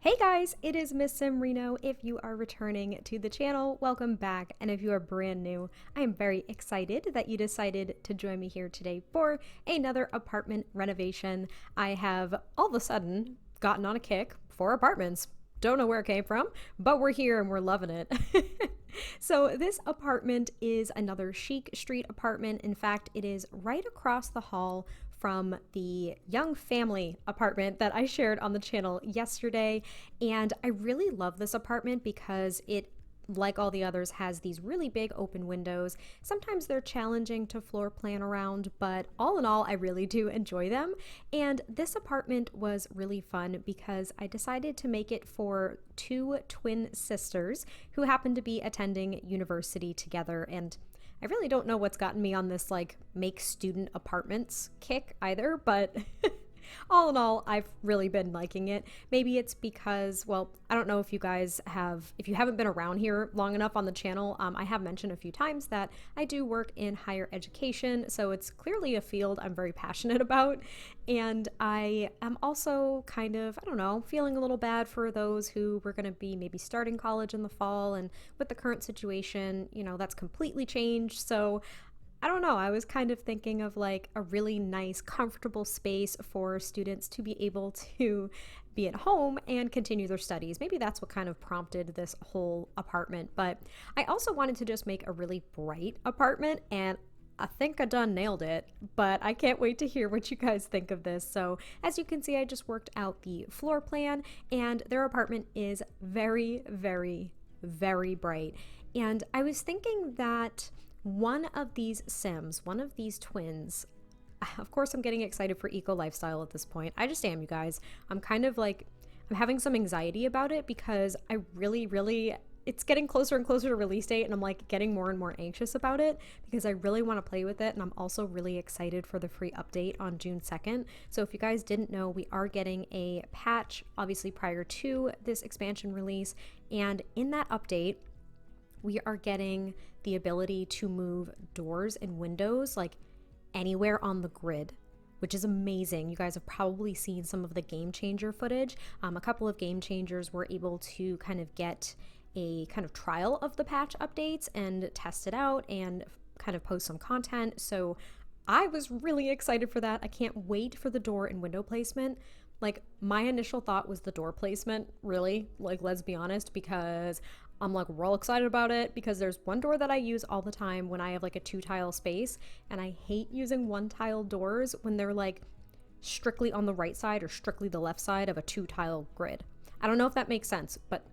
Hey guys, it is MissSimReno. If you are returning to the channel, welcome back. And if you are brand new, I am very excited that you decided to join me here today for another apartment renovation. I have all of a sudden gotten on a kick for apartments. Don't know where it came from, but we're here and we're loving it. So this apartment is another Chic Street apartment. In fact, it is right across the hall from the young family apartment that I shared on the channel yesterday. And I really love this apartment because it, like all the others, has these really big open windows. Sometimes they're challenging to floor plan around, but all in all, I really do enjoy them. And this apartment was really fun because I decided to make it for two twin sisters who happen to be attending university together. And I really don't know what's gotten me on this like make student apartments kick either, but all in all, I've really been liking it. Maybe it's because, well, I don't know if you guys have, if you haven't been around here long enough on the channel, I have mentioned a few times that I do work in higher education, so it's clearly a field I'm very passionate about. And I am also kind of, I don't know, feeling a little bad for those who were going to be maybe starting college in the fall, and with the current situation, you know, that's completely changed. So I don't know, I was kind of thinking of like a really nice, comfortable space for students to be able to be at home and continue their studies. Maybe that's what kind of prompted this whole apartment. But I also wanted to just make a really bright apartment, and I think I done nailed it, but I can't wait to hear what you guys think of this. So as you can see, I just worked out the floor plan, and their apartment is very, very, very bright. And I was thinking that one of these Sims, one of these twins, of course I'm getting excited for eco lifestyle at this point. I just am, you guys. I'm kind of like, I'm having some anxiety about it because I really, it's getting closer and closer to release date, and I'm like getting more and more anxious about it because I really want to play with it. And I'm also really excited for the free update on June 2nd. So if you guys didn't know, we are getting a patch obviously prior to this expansion release. And in that update, we are getting the ability to move doors and windows like anywhere on the grid, which is amazing. You guys have probably seen some of the game changer footage. A couple of game changers were able to kind of get a kind of trial of the patch updates and test it out and kind of post some content. So I was really excited for that. I can't wait for the door and window placement. Like, my initial thought was the door placement, really, like, let's be honest, because I'm like real excited about it because there's one door that I use all the time when I have like a 2-tile space, and I hate using 1-tile doors when they're like strictly on the right side or strictly the left side of a 2-tile grid. I don't know if that makes sense, but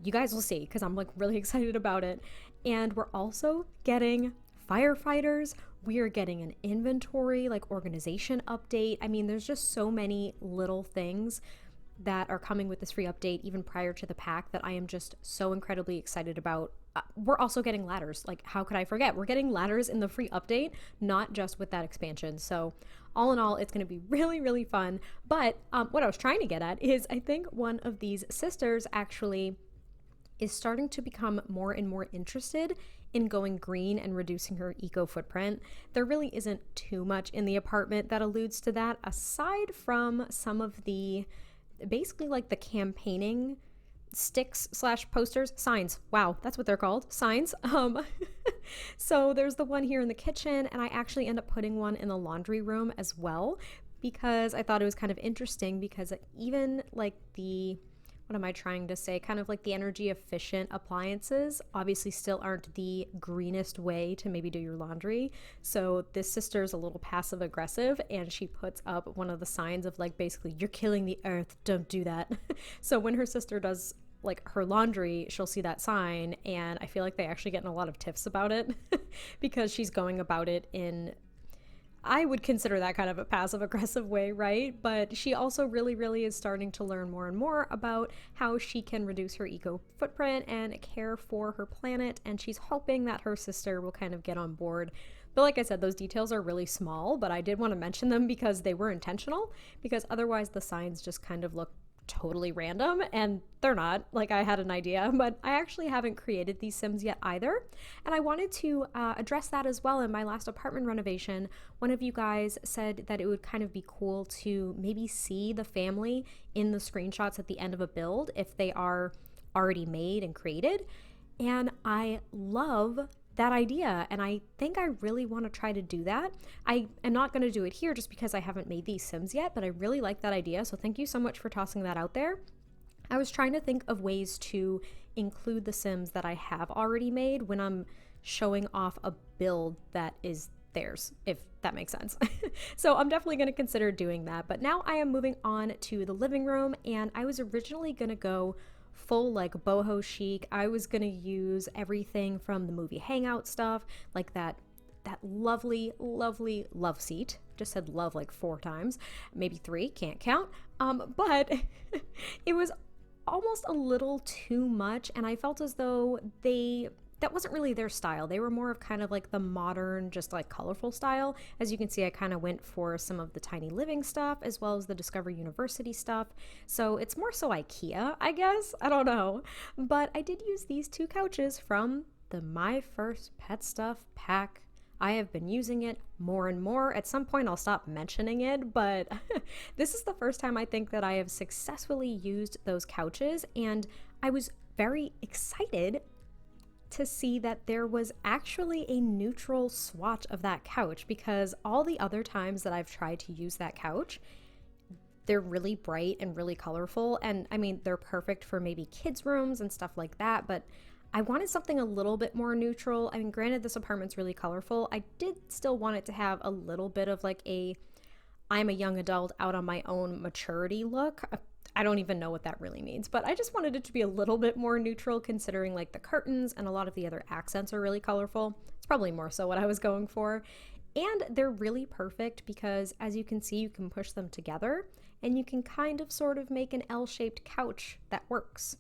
you guys will see because I'm like really excited about it. And we're also getting firefighters. We are getting an inventory, like organization update. I mean, there's just so many little things that are coming with this free update even prior to the pack that I am just so incredibly excited about. We're also getting ladders. Like, how could I forget? We're getting ladders in the free update, not just with that expansion. So all in all, it's going to be really fun. But what I was trying to get at is I think one of these sisters actually is starting to become more and more interested in going green and reducing her eco footprint. There really isn't too much in the apartment that alludes to that, aside from some of the basically like the campaigning sticks slash posters, signs. Wow, that's what they're called, signs. So there's the one here in the kitchen, and I actually end up putting one in the laundry room as well because I thought it was kind of interesting because even like the, what am I trying to say? Kind of like the energy efficient appliances obviously still aren't the greenest way to maybe do your laundry. So this sister's a little passive aggressive, and she puts up one of the signs of like basically, you're killing the earth, don't do that. So when her sister does like her laundry, she'll see that sign, and I feel like they actually get in a lot of tiffs about it because she's going about it in, I would consider that kind of a passive aggressive way, right? But she also really is starting to learn more and more about how she can reduce her eco footprint and care for her planet, and she's hoping that her sister will kind of get on board. But like I said, those details are really small, but I did want to mention them because they were intentional, because otherwise the signs just kind of look totally random, and they're not. Like, I had an idea, but I actually haven't created these Sims yet either. And I wanted to address that as well. In my last apartment renovation, one of you guys said that it would kind of be cool to maybe see the family in the screenshots at the end of a build if they are already made and created. And I love that idea, and I think I really want to try to do that. I am not going to do it here just because I haven't made these Sims yet, but I really like that idea, so thank you so much for tossing that out there. I was trying to think of ways to include the Sims that I have already made when I'm showing off a build that is theirs, if that makes sense. So I'm definitely going to consider doing that, but now I am moving on to the living room, and I was originally going to go full like boho chic. I was gonna use everything from the movie Hangout stuff, like that lovely love seat. Just said love like 4 times, maybe 3, can't count. But it was almost a little too much, and I felt as though that wasn't really their style. They were more of kind of like the modern, just like colorful style. As you can see, I kind of went for some of the Tiny Living stuff as well as the Discover University stuff. So it's more so IKEA, I guess. I don't know. But I did use these 2 couches from the My First Pet Stuff pack. I have been using it more and more. At some point I'll stop mentioning it, but this is the first time I think that I have successfully used those couches, and I was very excited to see that there was actually a neutral swatch of that couch, because all the other times that I've tried to use that couch, they're really bright and really colorful, and I mean, they're perfect for maybe kids' rooms and stuff like that, but I wanted something a little bit more neutral. I mean, granted, this apartment's really colorful. I did still want it to have a little bit of like I'm a young adult out on my own maturity look. I don't even know what that really means, but I just wanted it to be a little bit more neutral, considering like the curtains and a lot of the other accents are really colorful. It's probably more so what I was going for. And they're really perfect because, as you can see, you can push them together and you can kind of sort of make an L-shaped couch that works.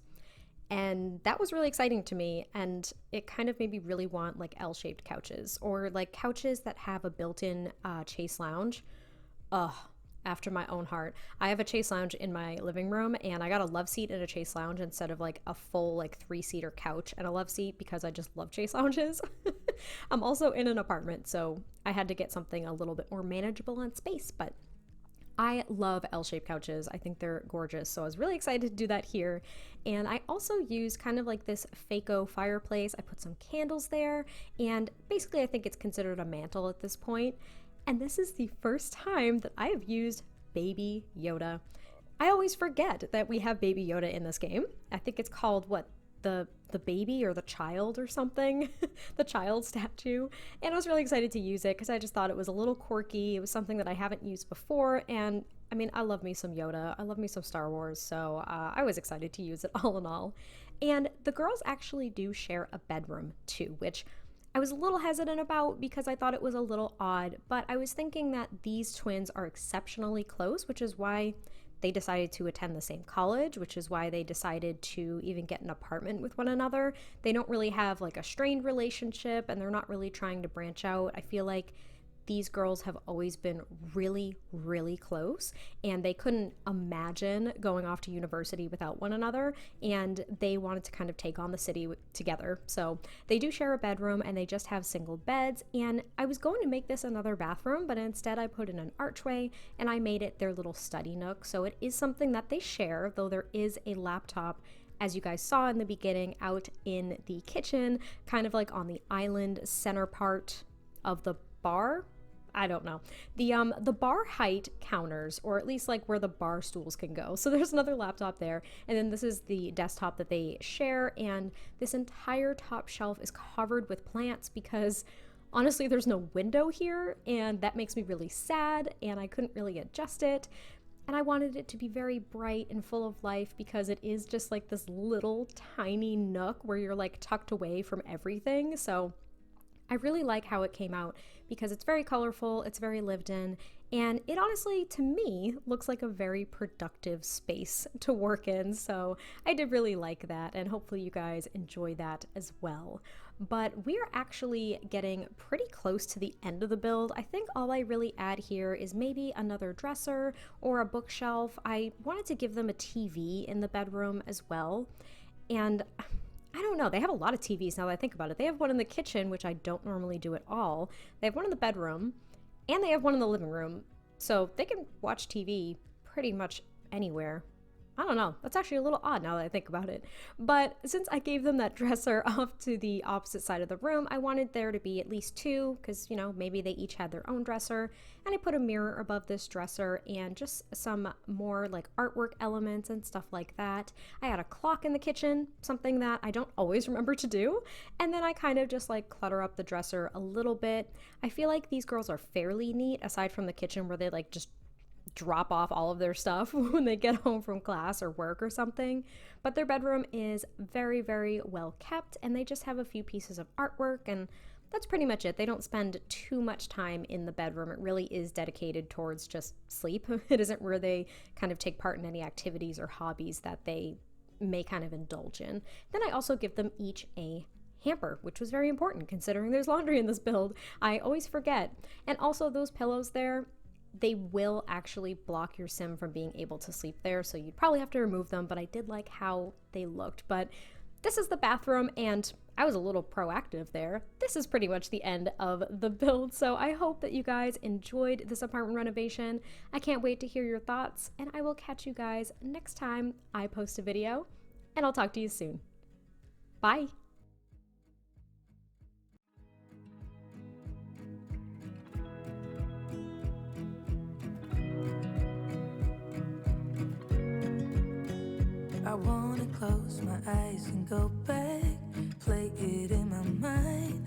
And that was really exciting to me, and it kind of made me really want like L-shaped couches, or like couches that have a built-in chase lounge. Ugh. After my own heart. I have a chase lounge in my living room, and I got a love seat and a chase lounge instead of like a full like 3-seater couch and a love seat, because I just love chase lounges. I'm also in an apartment, so I had to get something a little bit more manageable on space, but I love L-shaped couches. I think they're gorgeous, so I was really excited to do that here. And I also used kind of like this Faco fireplace. I put some candles there, and basically I think it's considered a mantle at this point. And this is the first time that I have used Baby Yoda. I always forget that we have Baby Yoda in this game. I think it's called, what, the baby or the child or something? The child statue. And I was really excited to use it because I just thought it was a little quirky. It was something that I haven't used before. And I mean, I love me some Yoda. I love me some Star Wars. So I was excited to use it all in all. And the girls actually do share a bedroom too, which I was a little hesitant about because I thought it was a little odd, but I was thinking that these twins are exceptionally close, which is why they decided to attend the same college, which is why they decided to even get an apartment with one another. They don't really have like a strained relationship, and they're not really trying to branch out. I feel like these girls have always been really, really close, and they couldn't imagine going off to university without one another, and they wanted to kind of take on the city together. So they do share a bedroom, and they just have single beds, and I was going to make this another bathroom, but instead I put in an archway, and I made it their little study nook. So it is something that they share, though there is a laptop, as you guys saw in the beginning, out in the kitchen, kind of like on the island center part of the bar. I don't know. The bar height counters, or at least like where the bar stools can go. So there's another laptop there. And then this is the desktop that they share. And this entire top shelf is covered with plants because honestly, there's no window here. And that makes me really sad. And I couldn't really adjust it. And I wanted it to be very bright and full of life because it is just like this little tiny nook where you're like tucked away from everything. So I really like how it came out because it's very colorful, it's very lived in, and it honestly, to me, looks like a very productive space to work in. So I did really like that, and hopefully you guys enjoy that as well. but we are actually getting pretty close to the end of the build. I think all I really add here is maybe another dresser or a bookshelf. I wanted to give them a TV in the bedroom as well. And I don't know, they have a lot of TVs now that I think about it. They have one in the kitchen, which I don't normally do at all. They have one in the bedroom, and they have one in the living room. So they can watch TV pretty much anywhere. I don't know. That's actually a little odd now that I think about it. But since I gave them that dresser off to the opposite side of the room, I wanted there to be at least two because, you know, maybe they each had their own dresser. And I put a mirror above this dresser and just some more like artwork elements and stuff like that. I had a clock in the kitchen, something that I don't always remember to do. And then I kind of just like clutter up the dresser a little bit. I feel like these girls are fairly neat aside from the kitchen where they like just drop off all of their stuff when they get home from class or work or something. But their bedroom is very, very well kept, and they just have a few pieces of artwork, and that's pretty much it. They don't spend too much time in the bedroom. It really is dedicated towards just sleep. It isn't where they kind of take part in any activities or hobbies that they may kind of indulge in. Then I also give them each a hamper, which was very important considering there's laundry in this build. I always forget. And also those pillows there, they will actually block your sim from being able to sleep there, so you'd probably have to remove them, but I did like how they looked. But this is the bathroom, and I was a little proactive there. This is pretty much the end of the build, so I hope that you guys enjoyed this apartment renovation. I can't wait to hear your thoughts, and I will catch you guys next time I post a video, and I'll talk to you soon. Bye! I wanna close my eyes and go back, play it in my mind.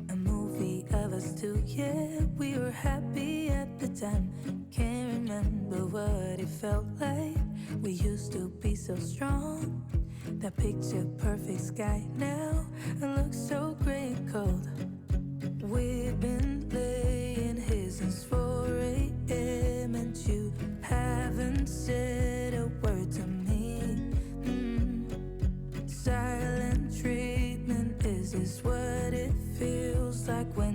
A movie of us two, yeah, we were happy at the time. Can't remember what it felt like. We used to be so strong. That picture perfect sky now, it looks so gray and cold. We've been laying here since 4 a.m. and you haven't said a word to me. Silent treatment, is this what it feels like when